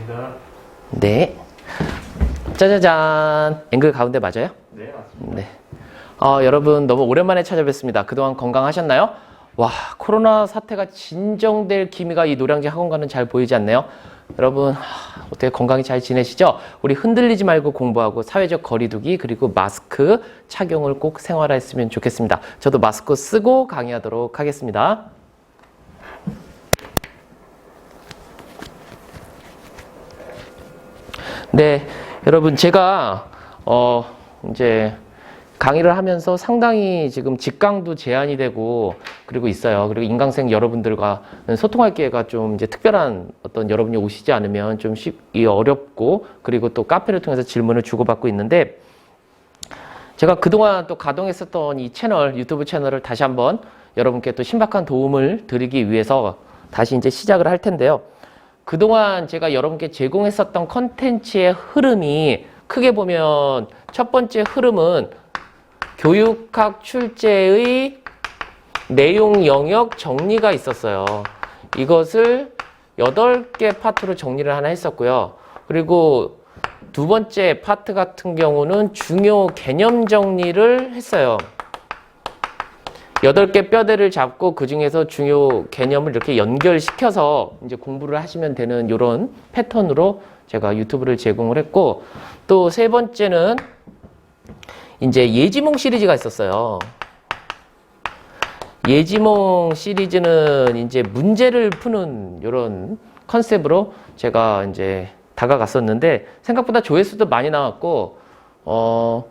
맞습니다. 네. 짜자잔. 앵글 가운데 맞아요? 네, 맞습니다. 네. 여러분 너무 오랜만에 찾아뵙습니다. 그동안 건강하셨나요? 와, 코로나 사태가 진정될 기미가 이 노량진 학원과는 잘 보이지 않네요. 여러분 어떻게 건강히 잘 지내시죠? 우리 흔들리지 말고 공부하고 사회적 거리두기 그리고 마스크 착용을 꼭 생활했으면 좋겠습니다. 저도 마스크 쓰고 강의하도록 하겠습니다. 네, 여러분 제가 이제 강의를 하면서 상당히 지금 직강도 제한이 되고 그리고 있어요. 그리고 인강생 여러분들과 소통할 기회가 좀 이제 특별한 어떤 여러분이 오시지 않으면 좀 어렵고 그리고 또 카페를 통해서 질문을 주고받고 있는데 제가 그동안 또 가동했었던 이 채널, 유튜브 채널을 다시 한번 여러분께 또 신박한 도움을 드리기 위해서 다시 이제 시작을 할 텐데요. 그동안 제가 여러분께 제공했었던 컨텐츠의 흐름이 크게 보면 첫 번째 흐름은 교육학 출제의 내용 영역 정리가 있었어요. 이것을 8개 파트로 정리를 하나 했었고요. 그리고 두 번째 파트 같은 경우는 중요 개념 정리를 했어요. 8개 뼈대를 잡고 그 중에서 중요 개념을 이렇게 연결시켜서 이제 공부를 하시면 되는 이런 패턴으로 제가 유튜브를 제공을 했고, 또 세 번째는 이제 예지몽 시리즈가 있었어요. 예지몽 시리즈는 이제 문제를 푸는 이런 컨셉으로 제가 이제 다가갔었는데 생각보다 조회수도 많이 나왔고,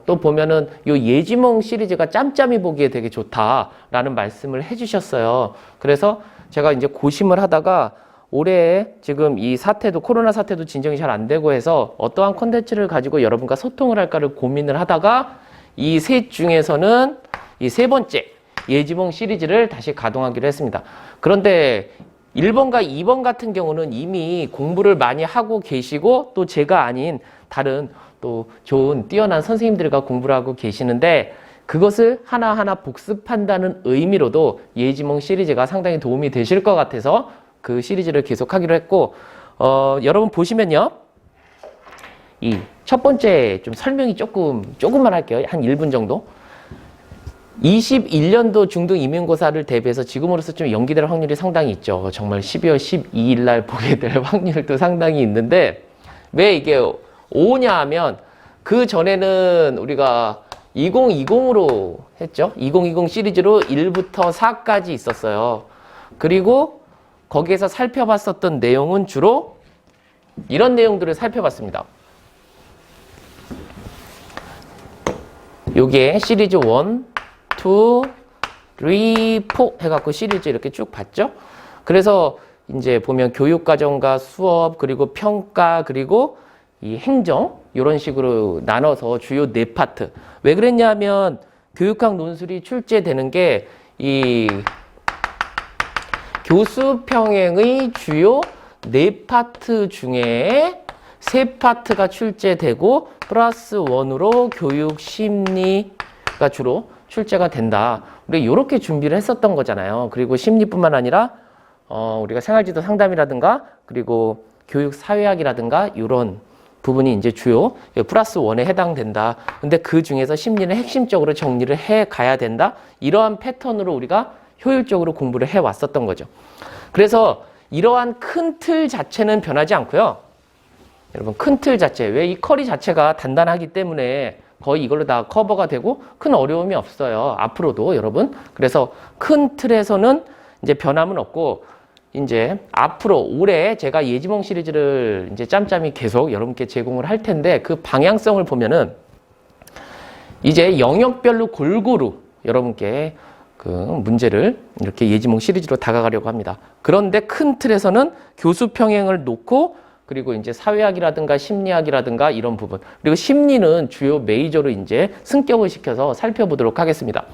또 보면은 요 예지몽 시리즈가 짬짬이 보기에 되게 좋다라는 말씀을 해주셨어요. 그래서 제가 이제 고심을 하다가 올해 지금 이 사태도 코로나 사태도 진정이 잘 안 되고 해서 어떠한 콘텐츠를 가지고 여러분과 소통을 할까를 고민을 하다가 이 셋 중에서는 이 세 번째 예지몽 시리즈를 다시 가동하기로 했습니다. 그런데 1번과 2번 같은 경우는 이미 공부를 많이 하고 계시고 또 제가 아닌 다른 또 좋은 뛰어난 선생님들과 공부를 하고 계시는데 그것을 하나하나 복습한다는 의미로도 예지몽 시리즈가 상당히 도움이 되실 것 같아서 그 시리즈를 계속하기로 했고, 여러분 보시면요. 이 첫 번째 좀 설명이 조금만 할게요. 한 1분 정도. 21년도 중등 임용고사를 대비해서 지금으로서 좀 연기될 확률이 상당히 있죠. 정말 12월 12일 날 보게 될 확률도 상당히 있는데 왜 이게 오냐 하면 그 전에는 우리가 2020으로 했죠. 2020 시리즈로 1부터 4까지 있었어요. 그리고 거기에서 살펴봤었던 내용은 주로 이런 내용들을 살펴봤습니다. 요게 시리즈 1, 2, 3, 4 해갖고 시리즈 이렇게 쭉 봤죠. 그래서 이제 보면 교육과정과 수업 그리고 평가 그리고 이 행정 이런 식으로 나눠서 주요 4파트. 왜 그랬냐면 교육학 논술이 출제되는 게 이 교수 평행의 주요 4파트 중에 3파트가 출제되고 플러스 1으로 교육 심리가 주로 출제가 된다. 우리가 이렇게 준비를 했었던 거잖아요. 그리고 심리뿐만 아니라 우리가 생활지도 상담이라든가 그리고 교육 사회학이라든가 이런 부분이 이제 주요 플러스 1에 해당된다. 근데 그 중에서 심리는 핵심적으로 정리를 해 가야 된다. 이러한 패턴으로 우리가 효율적으로 공부를 해 왔었던 거죠. 그래서 이러한 큰 틀 자체는 변하지 않고요. 여러분 큰 틀 자체, 왜 이 커리 자체가 단단하기 때문에 거의 이걸로 다 커버가 되고 큰 어려움이 없어요. 앞으로도 여러분. 그래서 큰 틀에서는 이제 변함은 없고 이제 앞으로 올해 제가 예지몽 시리즈를 이제 짬짬이 계속 여러분께 제공을 할 텐데 그 방향성을 보면은 이제 영역별로 골고루 여러분께 그 문제를 이렇게 예지몽 시리즈로 다가가려고 합니다. 그런데 큰 틀에서는 교수 평행을 놓고 그리고 이제 사회학이라든가 심리학이라든가 이런 부분 그리고 심리는 주요 메이저로 이제 승격을 시켜서 살펴보도록 하겠습니다.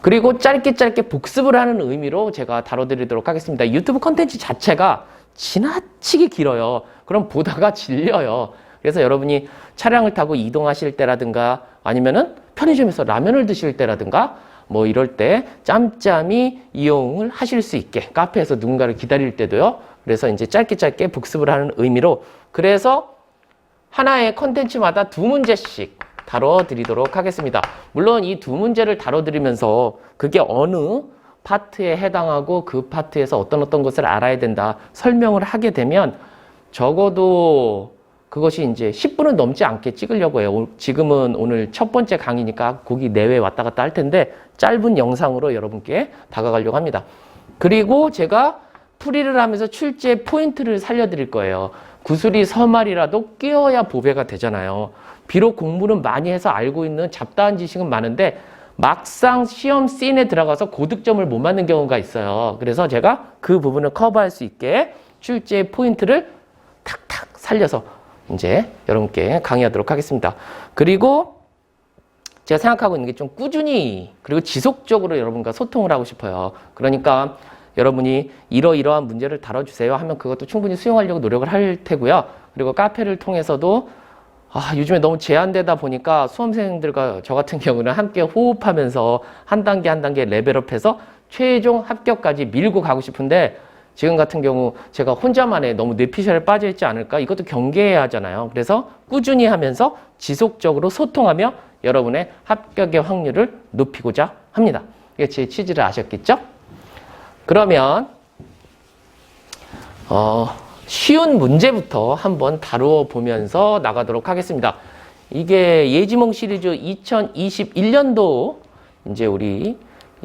그리고 짧게 복습을 하는 의미로 제가 다뤄드리도록 하겠습니다. 유튜브 컨텐츠 자체가 지나치게 길어요. 그럼 보다가 질려요. 그래서 여러분이 차량을 타고 이동하실 때라든가 아니면은 편의점에서 라면을 드실 때라든가 뭐 이럴 때 짬짬이 이용을 하실 수 있게 카페에서 누군가를 기다릴 때도요. 그래서 이제 짧게 복습을 하는 의미로 그래서 하나의 컨텐츠마다 2문제씩 다뤄드리도록 하겠습니다. 물론 이 2문제를 다뤄드리면서 그게 어느 파트에 해당하고 그 파트에서 어떤 것을 알아야 된다 설명을 하게 되면 적어도 그것이 이제 10분은 넘지 않게 찍으려고 해요. 지금은 오늘 첫 번째 강의니까 거기 내외 왔다 갔다 할 텐데 짧은 영상으로 여러분께 다가가려고 합니다. 그리고 제가 풀이를 하면서 출제 포인트를 살려드릴 거예요. 구슬이 서말이라도 끼어야 보배가 되잖아요. 비록 공부는 많이 해서 알고 있는 잡다한 지식은 많은데 막상 시험 씬에 들어가서 고득점을 못 맞는 경우가 있어요. 그래서 제가 그 부분을 커버할 수 있게 출제 포인트를 탁탁 살려서 이제 여러분께 강의하도록 하겠습니다. 그리고 제가 생각하고 있는 게 좀 꾸준히 그리고 지속적으로 여러분과 소통을 하고 싶어요. 그러니까 여러분이 이러이러한 문제를 다뤄주세요 하면 그것도 충분히 수용하려고 노력을 할 테고요. 그리고 카페를 통해서도 요즘에 너무 제한되다 보니까 수험생들과 저 같은 경우는 함께 호흡하면서 한 단계 레벨업해서 최종 합격까지 밀고 가고 싶은데 지금 같은 경우 제가 혼자만의 너무 뇌피셜에 빠져있지 않을까 이것도 경계해야 하잖아요. 그래서 꾸준히 하면서 지속적으로 소통하며 여러분의 합격의 확률을 높이고자 합니다. 이게 제 취지를 아셨겠죠? 그러면 쉬운 문제부터 한번 다루어 보면서 나가도록 하겠습니다. 이게 예지몽 시리즈 2021년도 이제 우리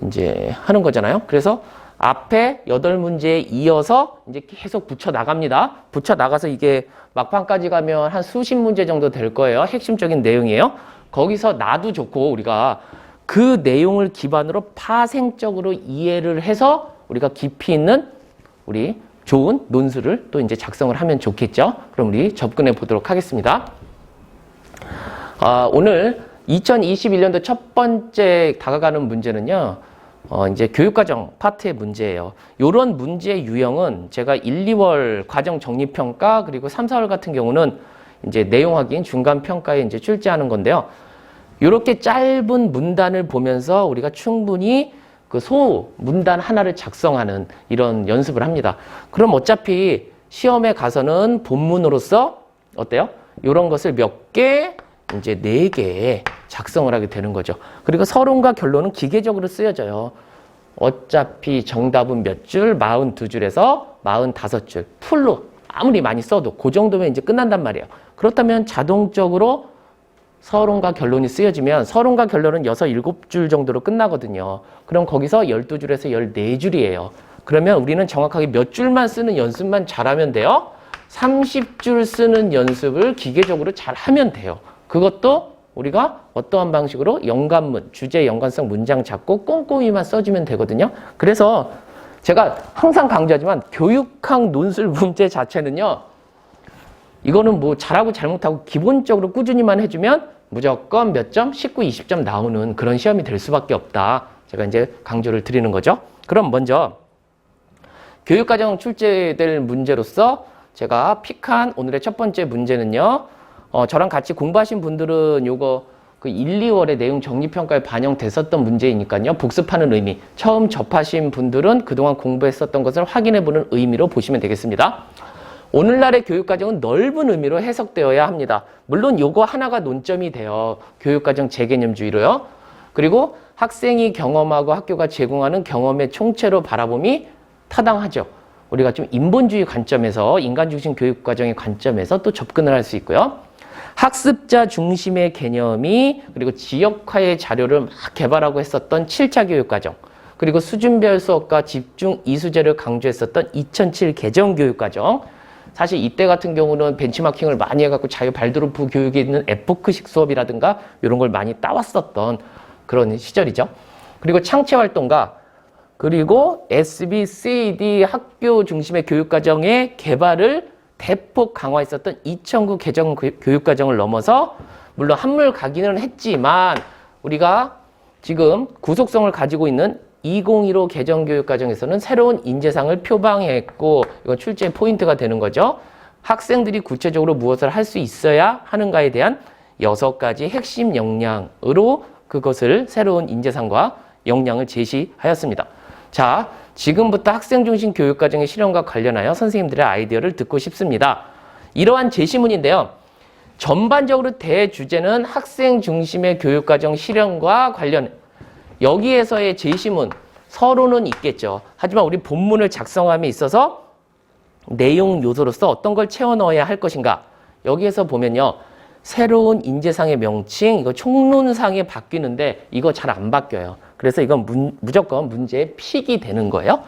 이제 하는 거잖아요. 그래서 앞에 8문제에 이어서 이제 계속 붙여 나갑니다. 붙여 나가서 이게 막판까지 가면 한 수십 문제 정도 될 거예요. 핵심적인 내용이에요. 거기서 나도 좋고 우리가 그 내용을 기반으로 파생적으로 이해를 해서 우리가 깊이 있는 우리 좋은 논술을 또 이제 작성을 하면 좋겠죠. 그럼 우리 접근해 보도록 하겠습니다. 오늘 2021년도 첫 번째 다가가는 문제는요. 이제 교육과정 파트의 문제예요. 이런 문제 유형은 제가 1, 2월 과정 정리평가 그리고 3, 4월 같은 경우는 이제 내용 확인 중간 평가에 이제 출제하는 건데요. 이렇게 짧은 문단을 보면서 우리가 충분히 그 소 문단 하나를 작성하는 이런 연습을 합니다. 그럼 어차피 시험에 가서는 본문으로서 어때요? 이런 것을 몇 개, 이제 4개 작성을 하게 되는 거죠. 그리고 서론과 결론은 기계적으로 쓰여져요. 어차피 정답은 몇 줄? 42줄에서 45줄. 풀로 아무리 많이 써도 그 정도면 이제 끝난단 말이에요. 그렇다면 자동적으로 서론과 결론이 쓰여지면 서론과 결론은 6, 7줄 정도로 끝나거든요. 그럼 거기서 12줄에서 14줄이에요. 그러면 우리는 정확하게 몇 줄만 쓰는 연습만 잘하면 돼요. 30줄 쓰는 연습을 기계적으로 잘하면 돼요. 그것도 우리가 어떠한 방식으로 연관문, 주제 연관성 문장 잡고 꼼꼼히만 써주면 되거든요. 그래서 제가 항상 강조하지만 교육학 논술 문제 자체는요. 이거는 뭐 잘하고 잘못하고 기본적으로 꾸준히만 해주면 무조건 몇 점? 19, 20점 나오는 그런 시험이 될 수밖에 없다. 제가 이제 강조를 드리는 거죠. 그럼 먼저 교육과정 출제될 문제로서 제가 픽한 오늘의 첫 번째 문제는요. 저랑 같이 공부하신 분들은 요거 그 1, 2월에 내용 정리평가에 반영됐었던 문제이니까요. 복습하는 의미. 처음 접하신 분들은 그동안 공부했었던 것을 확인해보는 의미로 보시면 되겠습니다. 오늘날의 교육과정은 넓은 의미로 해석되어야 합니다. 물론 요거 하나가 논점이 돼요. 교육과정 재개념주의로요. 그리고 학생이 경험하고 학교가 제공하는 경험의 총체로 바라봄이 타당하죠. 우리가 좀 인본주의 관점에서 인간중심 교육과정의 관점에서 또 접근을 할 수 있고요. 학습자 중심의 개념이 그리고 지역화의 자료를 막 개발하고 했었던 7차 교육과정 그리고 수준별 수업과 집중 이수제를 강조했었던 2007 개정 교육과정 사실 이때 같은 경우는 벤치마킹을 많이 해갖고 자유 발드로프 교육에 있는 에포크식 수업이라든가 이런 걸 많이 따왔었던 그런 시절이죠. 그리고 창체활동가 그리고 SBCD 학교 중심의 교육과정의 개발을 대폭 강화했었던 2009 개정 교육과정을 넘어서 물론 한물 가기는 했지만 우리가 지금 구속성을 가지고 있는 2015 개정 교육과정에서는 새로운 인재상을 표방했고 이건 출제 포인트가 되는 거죠. 학생들이 구체적으로 무엇을 할 수 있어야 하는가에 대한 6가지 핵심 역량으로 그것을 새로운 인재상과 역량을 제시하였습니다. 자, 지금부터 학생 중심 교육과정의 실현과 관련하여 선생님들의 아이디어를 듣고 싶습니다. 이러한 제시문인데요. 전반적으로 대주제는 학생 중심의 교육과정 실현과 관련, 여기에서의 제시문 서로는 있겠죠. 하지만 우리 본문을 작성함에 있어서 내용 요소로서 어떤 걸 채워 넣어야 할 것인가. 여기에서 보면요. 새로운 인재상의 명칭, 이거 총론상에 바뀌는데 이거 잘 안 바뀌어요. 그래서 이건 무조건 문제의 픽이 되는 거예요.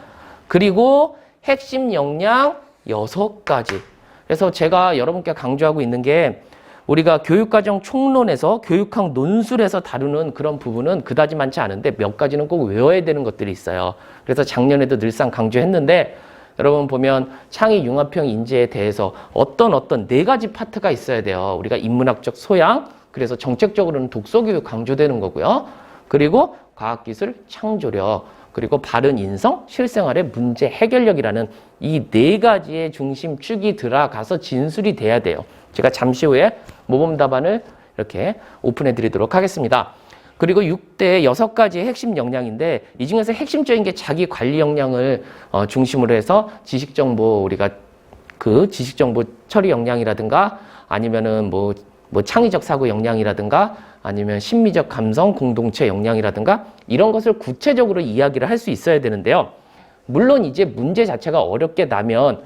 그리고 핵심 역량 6가지. 그래서 제가 여러분께 강조하고 있는 게 우리가 교육과정 총론에서 교육학 논술에서 다루는 그런 부분은 그다지 많지 않은데 몇 가지는 꼭 외워야 되는 것들이 있어요. 그래서 작년에도 늘상 강조했는데 여러분 보면 창의 융합형 인재에 대해서 어떤 4가지 파트가 있어야 돼요. 우리가 인문학적 소양, 그래서 정책적으로는 독서교육 강조되는 거고요. 그리고 과학기술 창조력, 그리고 바른 인성, 실생활의 문제 해결력이라는 이 4가지의 중심축이 들어가서 진술이 돼야 돼요. 제가 잠시 후에 모범 답안을 이렇게 오픈해 드리도록 하겠습니다. 그리고 6대 6가지의 핵심 역량인데 이 중에서 핵심적인 게 자기 관리 역량을 중심으로 해서 지식정보, 우리가 그 지식정보 처리 역량이라든가 아니면은 뭐 창의적 사고 역량이라든가 아니면 심미적 감성 공동체 역량이라든가 이런 것을 구체적으로 이야기를 할 수 있어야 되는데요. 물론 이제 문제 자체가 어렵게 나면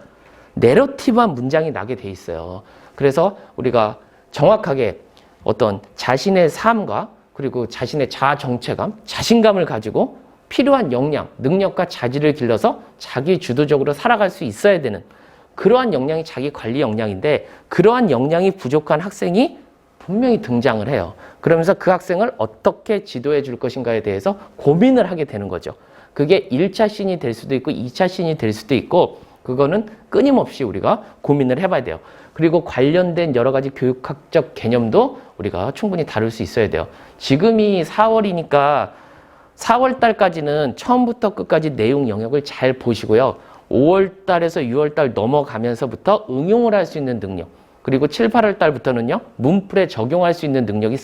내러티브한 문장이 나게 돼 있어요. 그래서 우리가 정확하게 어떤 자신의 삶과 그리고 자신의 자아 정체감, 자신감을 가지고 필요한 역량, 능력과 자질을 길러서 자기 주도적으로 살아갈 수 있어야 되는 그러한 역량이 자기 관리 역량인데 그러한 역량이 부족한 학생이 분명히 등장을 해요. 그러면서 그 학생을 어떻게 지도해 줄 것인가에 대해서 고민을 하게 되는 거죠. 그게 1차 씬이 될 수도 있고 2차 씬이 될 수도 있고 그거는 끊임없이 우리가 고민을 해봐야 돼요. 그리고 관련된 여러 가지 교육학적 개념도 우리가 충분히 다룰 수 있어야 돼요. 지금이 4월이니까 4월 달까지는 처음부터 끝까지 내용 영역을 잘 보시고요. 5월 달에서 6월 달 넘어가면서부터 응용을 할 수 있는 능력, 그리고 7, 8월 달부터는요. 문풀에 적용할 수 있는 능력이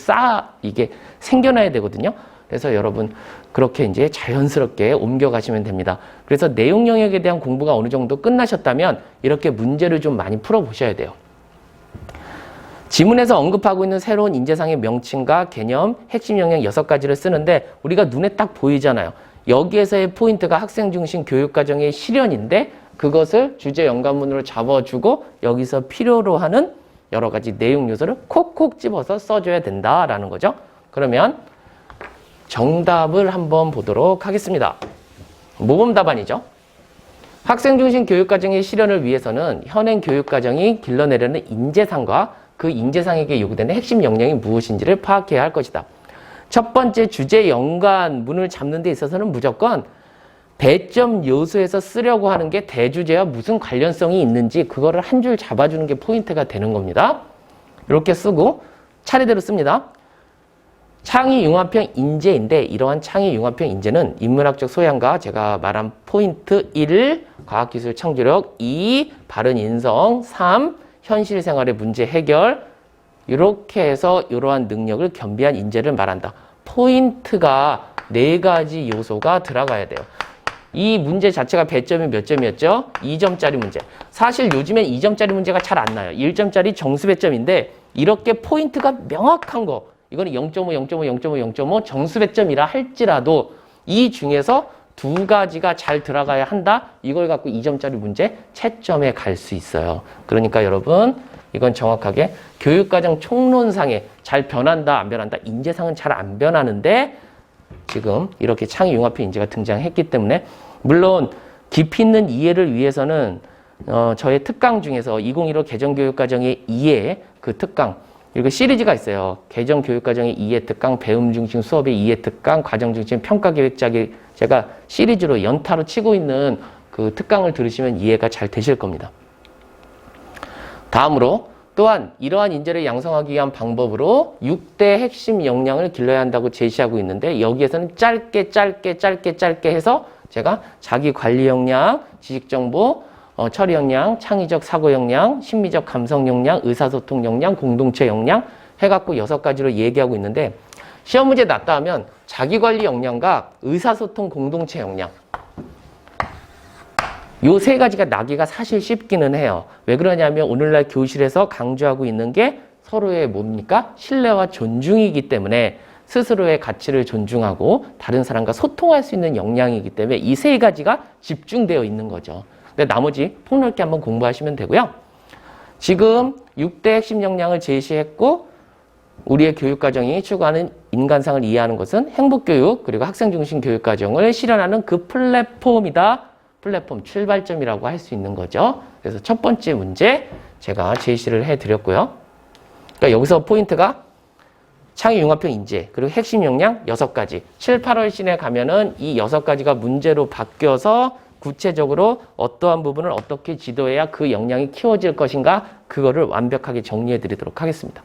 이게 생겨나야 되거든요. 그래서 여러분 그렇게 이제 자연스럽게 옮겨가시면 됩니다. 그래서 내용 영역에 대한 공부가 어느 정도 끝나셨다면 이렇게 문제를 좀 많이 풀어보셔야 돼요. 지문에서 언급하고 있는 새로운 인재상의 명칭과 개념, 핵심 역량 6가지를 쓰는데 우리가 눈에 딱 보이잖아요. 여기에서의 포인트가 학생 중심 교육과정의 실현인데 그것을 주제 연관문으로 잡아주고 여기서 필요로 하는 여러 가지 내용 요소를 콕콕 집어서 써줘야 된다라는 거죠. 그러면 정답을 한번 보도록 하겠습니다. 모범 답안이죠. 학생 중심 교육과정의 실현을 위해서는 현행 교육과정이 길러내려는 인재상과 그 인재상에게 요구되는 핵심 역량이 무엇인지를 파악해야 할 것이다. 첫 번째 주제 연관문을 잡는 데 있어서는 무조건 배점 요소에서 쓰려고 하는 게 대주제와 무슨 관련성이 있는지 그거를 한 줄 잡아주는 게 포인트가 되는 겁니다. 이렇게 쓰고 차례대로 씁니다. 창의 융합형 인재인데 이러한 창의 융합형 인재는 인문학적 소양과 제가 말한 포인트 1, 과학기술 창조력 2, 바른 인성 3, 현실 생활의 문제 해결 이렇게 해서 이러한 능력을 겸비한 인재를 말한다. 포인트가 4가지 요소가 들어가야 돼요. 이 문제 자체가 배점이 몇 점이었죠? 2점짜리 문제. 사실 요즘엔 2점짜리 문제가 잘 안 나요. 1점짜리 정수 배점인데 이렇게 포인트가 명확한 거 이거는 0.5, 0.5, 0.5, 0.5 정수 배점이라 할지라도 이 중에서 2가지가 잘 들어가야 한다. 이걸 갖고 2점짜리 문제 채점에 갈 수 있어요. 그러니까 여러분 이건 정확하게 교육과정 총론상에 잘 변한다 안 변한다. 인재상은 잘 안 변하는데 지금 이렇게 창의 융합형 인재가 등장했기 때문에 물론 깊이 있는 이해를 위해서는 저의 특강 중에서 2015 개정교육과정의 이해 그 특강 이거 시리즈가 있어요. 개정교육과정의 이해 특강, 배움 중심 수업의 이해 특강, 과정 중심 평가계획자기 제가 시리즈로 연타로 치고 있는 그 특강을 들으시면 이해가 잘 되실 겁니다. 다음으로 또한 이러한 인재를 양성하기 위한 방법으로 6대 핵심 역량을 길러야 한다고 제시하고 있는데 여기에서는 짧게 해서 제가 자기 관리 역량, 지식정보, 처리 역량, 창의적 사고 역량, 심미적 감성 역량, 의사소통 역량, 공동체 역량 해갖고 6가지로 얘기하고 있는데 시험 문제 났다 하면 자기관리 역량과 의사소통 공동체 역량 요 세 가지가 나기가 사실 쉽기는 해요. 왜 그러냐면 오늘날 교실에서 강조하고 있는 게 서로의 뭡니까? 신뢰와 존중이기 때문에 스스로의 가치를 존중하고 다른 사람과 소통할 수 있는 역량이기 때문에 이 세 가지가 집중되어 있는 거죠. 근데 나머지 폭넓게 한번 공부하시면 되고요. 지금 6대 핵심 역량을 제시했고 우리의 교육과정이 추구하는 인간상을 이해하는 것은 행복교육 그리고 학생중심 교육과정을 실현하는 그 플랫폼이다. 플랫폼 출발점이라고 할 수 있는 거죠. 그래서 첫 번째 문제 제가 제시를 해드렸고요. 그러니까 여기서 포인트가 창의 융합형 인재 그리고 핵심 역량 6가지 7, 8월 시내 가면은 이 6가지가 문제로 바뀌어서 구체적으로 어떠한 부분을 어떻게 지도해야 그 역량이 키워질 것인가 그거를 완벽하게 정리해 드리도록 하겠습니다.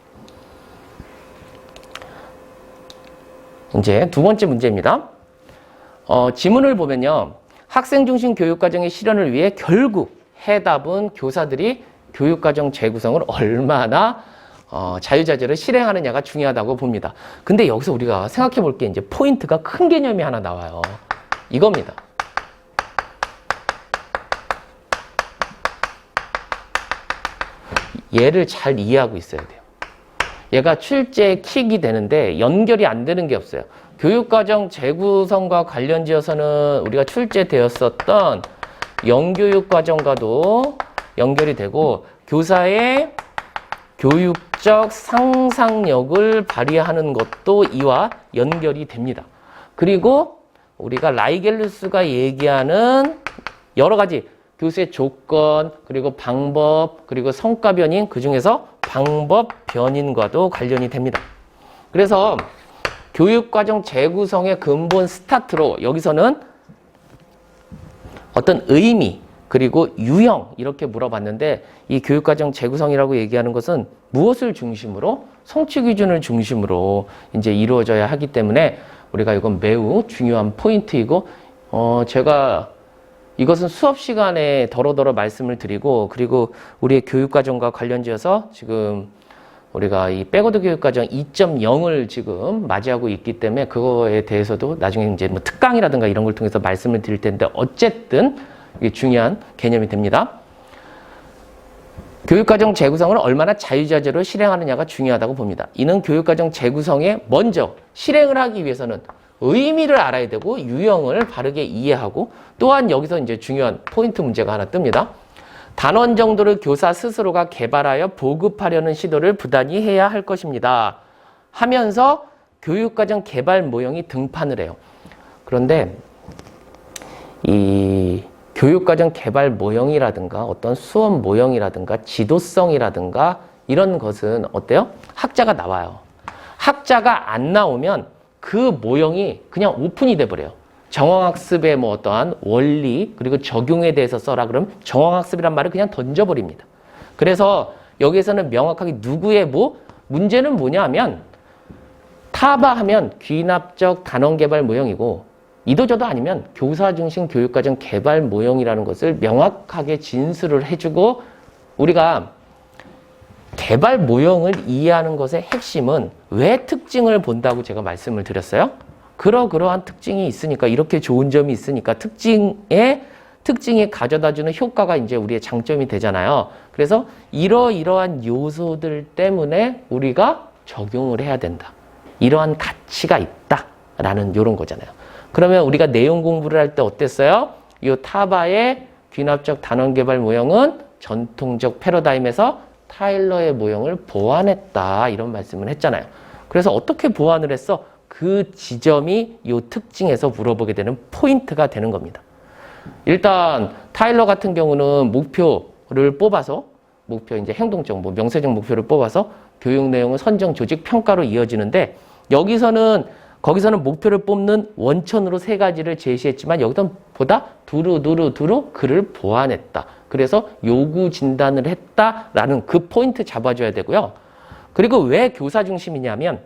이제 두 번째 문제입니다. 지문을 보면요. 학생 중심 교육과정의 실현을 위해 결국 해답은 교사들이 교육과정 재구성을 얼마나 자유자재로 실행하느냐가 중요하다고 봅니다. 근데 여기서 우리가 생각해 볼 게 이제 포인트가 큰 개념이 하나 나와요. 이겁니다. 얘를 잘 이해하고 있어야 돼요. 얘가 출제에 킥이 되는데 연결이 안 되는 게 없어요. 교육과정 재구성과 관련지어서는 우리가 출제되었었던 영교육과정과도 연결이 되고 교사의 교육적 상상력을 발휘하는 것도 이와 연결이 됩니다. 그리고 우리가 라이겔루스가 얘기하는 여러 가지 교수의 조건, 그리고 방법, 그리고 성과 변인, 그중에서 방법 변인과도 관련이 됩니다. 그래서 교육과정 재구성의 근본 스타트로 여기서는 어떤 의미, 그리고 유형 이렇게 물어봤는데 이 교육과정 재구성이라고 얘기하는 것은 무엇을 중심으로? 성취 기준을 중심으로 이제 이루어져야 하기 때문에 우리가 이건 매우 중요한 포인트이고 제가 이것은 수업 시간에 더러더러 말씀을 드리고 그리고 우리의 교육과정과 관련지어서 지금 우리가 이 백워드 교육과정 2.0을 지금 맞이하고 있기 때문에 그거에 대해서도 나중에 이제 뭐 특강이라든가 이런 걸 통해서 말씀을 드릴 텐데 어쨌든 이게 중요한 개념이 됩니다. 교육과정 재구성을 얼마나 자유자재로 실행하느냐가 중요하다고 봅니다. 이는 교육과정 재구성에 먼저 실행을 하기 위해서는 의미를 알아야 되고 유형을 바르게 이해하고 또한 여기서 이제 중요한 포인트 문제가 하나 뜹니다. 단원 정도를 교사 스스로가 개발하여 보급하려는 시도를 부단히 해야 할 것입니다. 하면서 교육과정 개발 모형이 등판을 해요. 그런데 이 교육과정 개발 모형이라든가 어떤 수업 모형이라든가 지도성이라든가 이런 것은 어때요? 학자가 나와요. 학자가 안 나오면 그 모형이 그냥 오픈이 돼버려요. 정황학습의 뭐 어떠한 원리 그리고 적용에 대해서 써라 그러면 정황학습이란 말을 그냥 던져버립니다. 그래서 여기에서는 명확하게 누구의 문제는 뭐냐 하면 타바하면 귀납적 단원 개발 모형이고 이도저도 아니면 교사 중심 교육과정 개발 모형이라는 것을 명확하게 진술을 해주고 우리가 개발 모형을 이해하는 것의 핵심은 왜 특징을 본다고 제가 말씀을 드렸어요? 그러한 특징이 있으니까 이렇게 좋은 점이 있으니까 특징이 가져다주는 효과가 이제 우리의 장점이 되잖아요. 그래서 이러한 요소들 때문에 우리가 적용을 해야 된다. 이러한 가치가 있다라는 이런 거잖아요. 그러면 우리가 내용 공부를 할 때 어땠어요? 이 타바의 귀납적 단원 개발 모형은 전통적 패러다임에서 타일러의 모형을 보완했다 이런 말씀을 했잖아요. 그래서 어떻게 보완을 했어? 그 지점이 이 특징에서 물어보게 되는 포인트가 되는 겁니다. 일단 타일러 같은 경우는 목표를 뽑아서 이제 행동적, 명세적 목표를 뽑아서 교육 내용은 선정, 조직, 평가로 이어지는데 거기서는 목표를 뽑는 원천으로 3가지를 제시했지만 여기서 보다 두루 그를 보완했다. 그래서 요구 진단을 했다라는 그 포인트 잡아줘야 되고요. 그리고 왜 교사 중심이냐면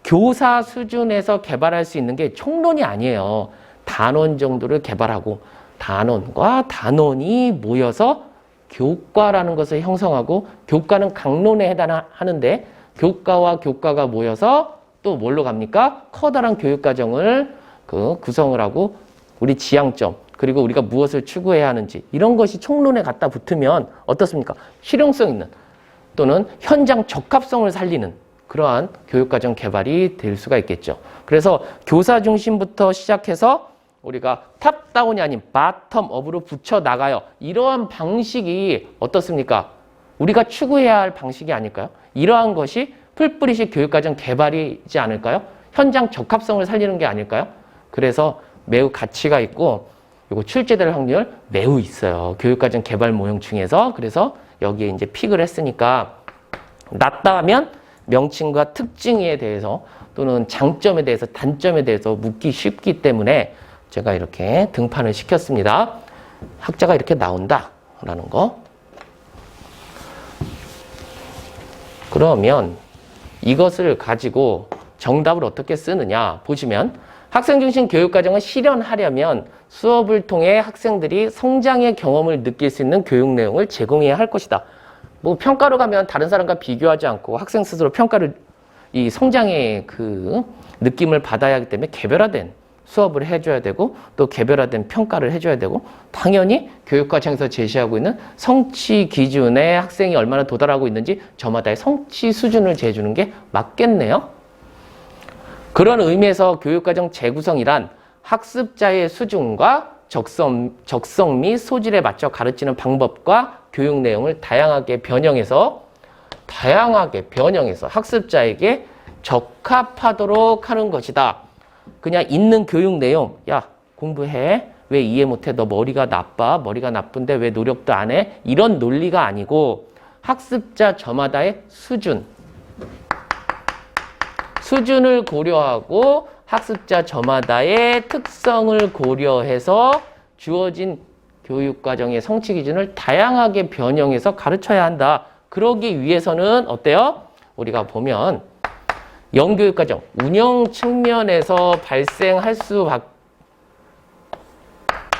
교사 수준에서 개발할 수 있는 게 총론이 아니에요. 단원 정도를 개발하고 단원과 단원이 모여서 교과라는 것을 형성하고 교과는 강론에 해당하는데 교과와 교과가 모여서 또 뭘로 갑니까? 커다란 교육과정을 구성을 하고 우리 지향점 그리고 우리가 무엇을 추구해야 하는지 이런 것이 총론에 갖다 붙으면 어떻습니까? 실용성 있는 또는 현장 적합성을 살리는 그러한 교육과정 개발이 될 수가 있겠죠. 그래서 교사 중심부터 시작해서 우리가 탑다운이 아닌 바텀업으로 붙여나가요. 이러한 방식이 어떻습니까? 우리가 추구해야 할 방식이 아닐까요? 이러한 것이 풀뿌리식 교육과정 개발이지 않을까요? 현장 적합성을 살리는 게 아닐까요? 그래서 매우 가치가 있고 이거 출제될 확률 매우 있어요. 교육과정 개발 모형 중에서. 그래서 여기에 이제 픽을 했으니까 낮다 하면 명칭과 특징에 대해서 또는 장점에 대해서 단점에 대해서 묻기 쉽기 때문에 제가 이렇게 등판을 시켰습니다. 학자가 이렇게 나온다라는 거. 그러면 이것을 가지고 정답을 어떻게 쓰느냐 보시면 학생 중심 교육과정을 실현하려면 수업을 통해 학생들이 성장의 경험을 느낄 수 있는 교육 내용을 제공해야 할 것이다. 뭐 평가로 가면 다른 사람과 비교하지 않고 학생 스스로 평가를 이 성장의 그 느낌을 받아야 하기 때문에 개별화된 수업을 해줘야 되고 또 개별화된 평가를 해줘야 되고 당연히 교육과정에서 제시하고 있는 성취 기준에 학생이 얼마나 도달하고 있는지 저마다의 성취 수준을 재주는 게 맞겠네요. 그런 의미에서 교육과정 재구성이란 학습자의 수준과 적성 및 소질에 맞춰 가르치는 방법과 교육 내용을 다양하게 변형해서 학습자에게 적합하도록 하는 것이다. 그냥 있는 교육 내용, 야 공부해, 왜 이해 못해, 너 머리가 나빠, 머리가 나쁜데 왜 노력도 안 해, 이런 논리가 아니고 학습자 저마다의 수준을 고려하고 학습자 저마다의 특성을 고려해서 주어진 교육과정의 성취 기준을 다양하게 변형해서 가르쳐야 한다. 그러기 위해서는 어때요? 우리가 보면 영교육과정 운영 측면에서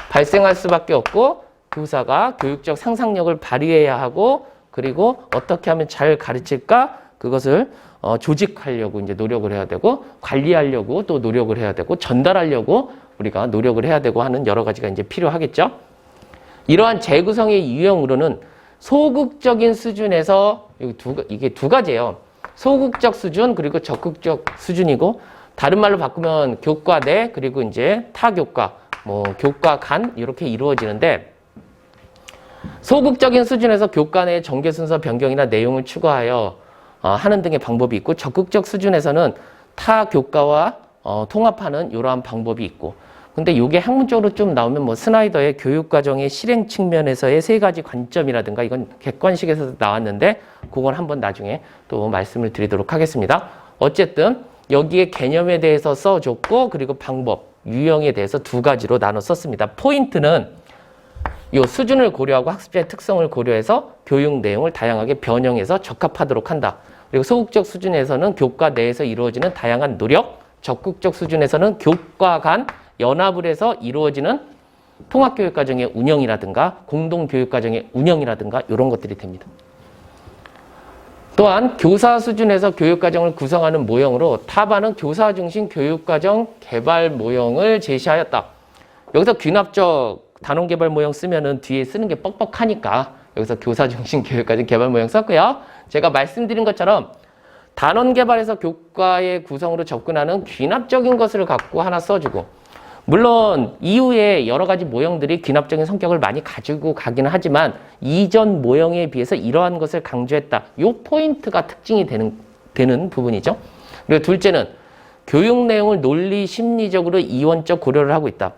발생할 수밖에 없고 교사가 교육적 상상력을 발휘해야 하고 그리고 어떻게 하면 잘 가르칠까 그것을 조직하려고 이제 노력을 해야 되고 관리하려고 또 노력을 해야 되고 전달하려고 우리가 노력을 해야 되고 하는 여러 가지가 이제 필요하겠죠. 이러한 재구성의 유형으로는 소극적인 수준에서 이게 두 가지예요. 소극적 수준 그리고 적극적 수준이고 다른 말로 바꾸면 교과 내 그리고 이제 타교과 교과 간 이렇게 이루어지는데 소극적인 수준에서 교과 내 전개 순서 변경이나 내용을 추가하여 하는 등의 방법이 있고 적극적 수준에서는 타 교과와 통합하는 이러한 방법이 있고 근데 이게 학문적으로 좀 나오면 스나이더의 교육과정의 실행 측면에서의 세 가지 관점이라든가 이건 객관식에서 나왔는데 그건 한번 나중에 또 말씀을 드리도록 하겠습니다. 어쨌든 여기에 개념에 대해서 써줬고 그리고 방법, 유형에 대해서 두 가지로 나눠 썼습니다. 포인트는 이 수준을 고려하고 학습자의 특성을 고려해서 교육 내용을 다양하게 변형해서 적합하도록 한다. 그리고 소극적 수준에서는 교과 내에서 이루어지는 다양한 노력, 적극적 수준에서는 교과 간 연합을 해서 이루어지는 통합교육과정의 운영이라든가 공동교육과정의 운영이라든가 이런 것들이 됩니다. 또한 교사 수준에서 교육과정을 구성하는 모형으로 타반은 교사 중심 교육과정 개발 모형을 제시하였다. 여기서 귀납적 단원 개발 모형 쓰면은 뒤에 쓰는 게 뻑뻑하니까 여기서 교사 중심 교육과정 개발 모형 썼고요. 제가 말씀드린 것처럼 단원 개발에서 교과의 구성으로 접근하는 귀납적인 것을 갖고 하나 써주고 물론 이후에 여러 가지 모형들이 귀납적인 성격을 많이 가지고 가기는 하지만 이전 모형에 비해서 이러한 것을 강조했다. 이 포인트가 특징이 되는 부분이죠. 그리고 둘째는 교육 내용을 논리 심리적으로 이원적 고려를 하고 있다.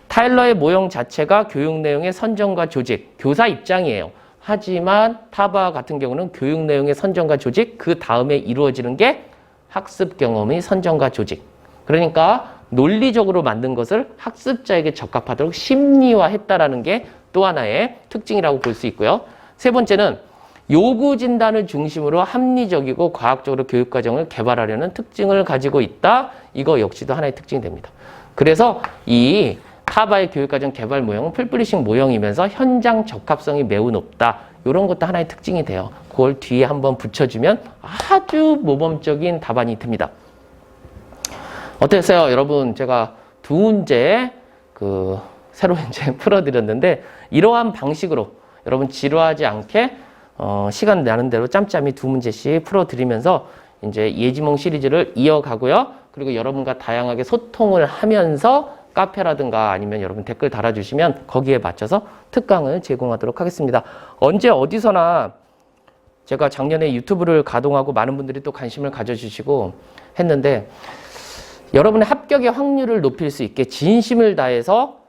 타일러의 모형 자체가 교육 내용의 선정과 조직, 교사 입장이에요. 하지만 타바 같은 경우는 교육 내용의 선정과 조직, 그 다음에 이루어지는 게 학습 경험의 선정과 조직. 그러니까 논리적으로 만든 것을 학습자에게 적합하도록 심리화했다라는 게 또 하나의 특징이라고 볼 수 있고요. 세 번째는 요구 진단을 중심으로 합리적이고 과학적으로 교육과정을 개발하려는 특징을 가지고 있다. 이거 역시도 하나의 특징이 됩니다. 그래서 이 타바의 교육과정 개발 모형은 풀뿌리식 모형이면서 현장 적합성이 매우 높다. 이런 것도 하나의 특징이 돼요. 그걸 뒤에 한번 붙여주면 아주 모범적인 답안이 됩니다. 어땠어요? 여러분, 제가 두 문제 새로 이제 풀어드렸는데 이러한 방식으로 여러분 지루하지 않게 시간 나는 대로 짬짬이 2문제씩 풀어드리면서 이제 예지몽 시리즈를 이어가고요. 그리고 여러분과 다양하게 소통을 하면서 카페라든가 아니면 여러분 댓글 달아주시면 거기에 맞춰서 특강을 제공하도록 하겠습니다. 언제 어디서나 제가 작년에 유튜브를 가동하고 많은 분들이 또 관심을 가져주시고 했는데 여러분의 합격의 확률을 높일 수 있게 진심을 다해서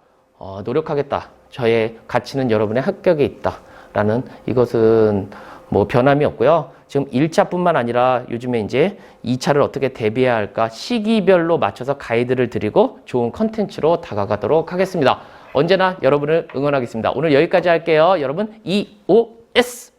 노력하겠다. 저의 가치는 여러분의 합격에 있다. 라는 이것은 뭐 변함이 없고요. 지금 1차뿐만 아니라 요즘에 이제 2차를 어떻게 대비해야 할까 시기별로 맞춰서 가이드를 드리고 좋은 컨텐츠로 다가가도록 하겠습니다. 언제나 여러분을 응원하겠습니다. 오늘 여기까지 할게요. 여러분 EOS!